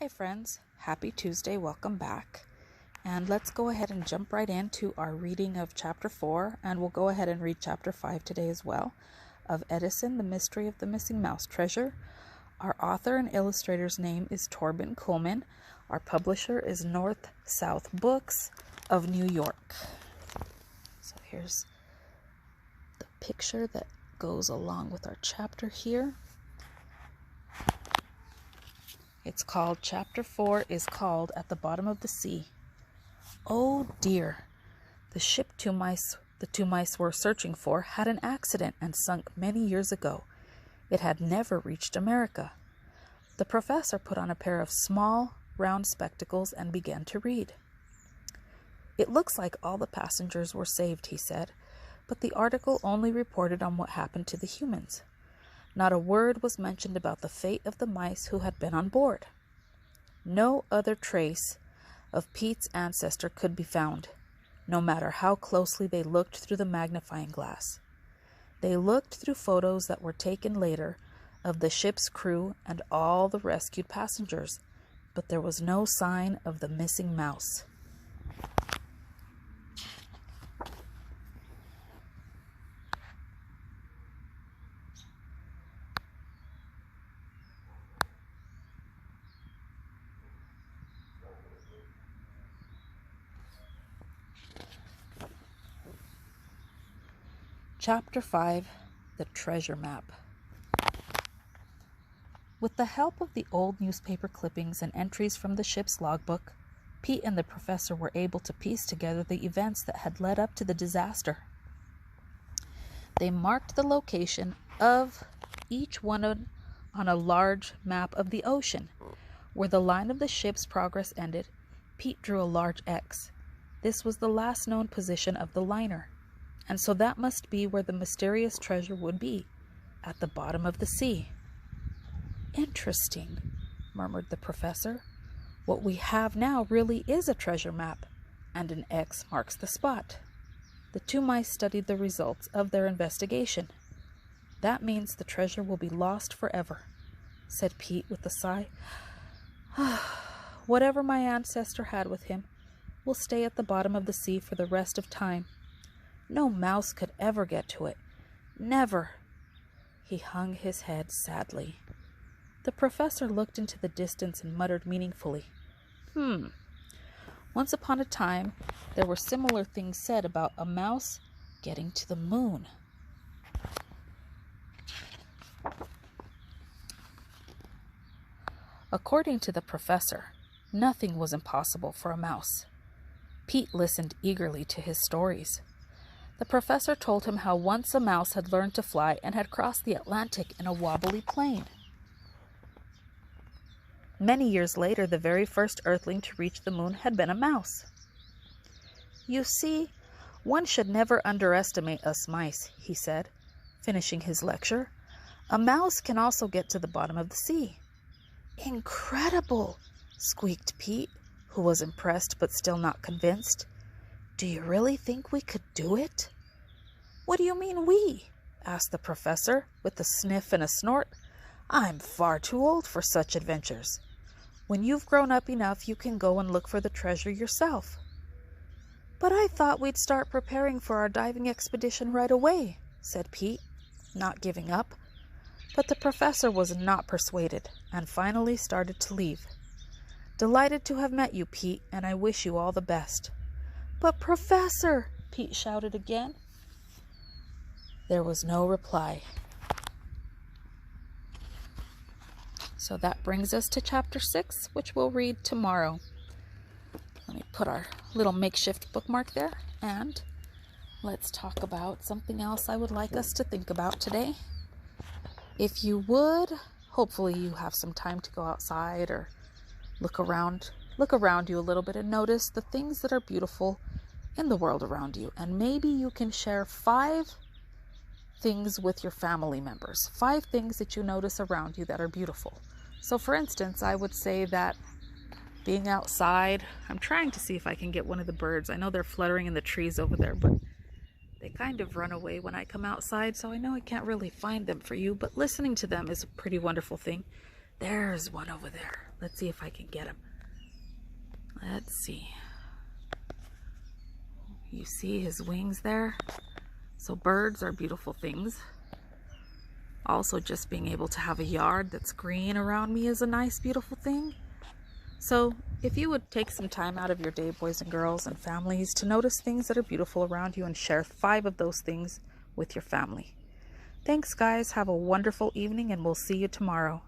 Hi friends, happy Tuesday, welcome back. And let's go ahead and jump right into our reading of chapter 4, and we'll go ahead and read chapter 5 today as well, of Edison, the Mystery of the Missing Mouse Treasure. Our author and illustrator's name is Torben Kuhlmann. Our publisher is North South Books of New York. So here's the picture that goes along with our chapter here. It's called, chapter 4 is called At the Bottom of the Sea. Oh dear, the ship the two mice were searching for had an accident and sunk many years ago. It had never reached America. The professor put on a pair of small, round spectacles and began to read. It looks like all the passengers were saved, he said, but the article only reported on what happened to the humans. Not a word was mentioned about the fate of the mice who had been on board. No other trace of Pete's ancestor could be found, no matter how closely they looked through the magnifying glass. They looked through photos that were taken later of the ship's crew and all the rescued passengers, but there was no sign of the missing mouse. Chapter 5, The Treasure Map. With the help of the old newspaper clippings and entries from the ship's logbook, Pete and the professor were able to piece together the events that had led up to the disaster. They marked the location of each one on a large map of the ocean. Where the line of the ship's progress ended, Pete drew a large X. This was the last known position of the liner. And so that must be where the mysterious treasure would be, at the bottom of the sea. Interesting, murmured the professor. What we have now really is a treasure map, and an X marks the spot. The two mice studied the results of their investigation. That means the treasure will be lost forever, said Pete with a sigh. Whatever my ancestor had with him will stay at the bottom of the sea for the rest of time. No mouse could ever get to it. Never. He hung his head sadly. The professor looked into the distance and muttered meaningfully. Once upon a time, there were similar things said about a mouse getting to the moon. According to the professor, nothing was impossible for a mouse. Pete listened eagerly to his stories. The professor told him how once a mouse had learned to fly and had crossed the Atlantic in a wobbly plane. Many years later, the very first earthling to reach the moon had been a mouse. You see, one should never underestimate us mice, he said, finishing his lecture. A mouse can also get to the bottom of the sea. Incredible, squeaked Pete, who was impressed but still not convinced. Do you really think we could do it? What do you mean we? Asked the professor with a sniff and a snort. I'm far too old for such adventures. When you've grown up enough, you can go and look for the treasure yourself. But I thought we'd start preparing for our diving expedition right away, said Pete, not giving up. But the professor was not persuaded and finally started to leave. Delighted to have met you, Pete, and I wish you all the best. But Professor, Pete shouted again. There was no reply. So that brings us to chapter 6, which we'll read tomorrow. Let me put our little makeshift bookmark there, and let's talk about something else I would like us to think about today. If you would, hopefully you have some time to go outside or look around you a little bit and notice the things that are beautiful in the world around you. And maybe you can share 5 things with your family members. 5 things that you notice around you that are beautiful. So for instance, I would say that being outside, I'm trying to see if I can get one of the birds. I know they're fluttering in the trees over there, but they kind of run away when I come outside, so I know I can't really find them for you, but listening to them is a pretty wonderful thing. There's one over there. Let's see if I can get him. Let's see. You see his wings there? So birds are beautiful things. Also, just being able to have a yard that's green around me is a nice, beautiful thing. So if you would take some time out of your day, boys and girls and families, to notice things that are beautiful around you and share 5 of those things with your family. Thanks, guys. Have a wonderful evening, and we'll see you tomorrow.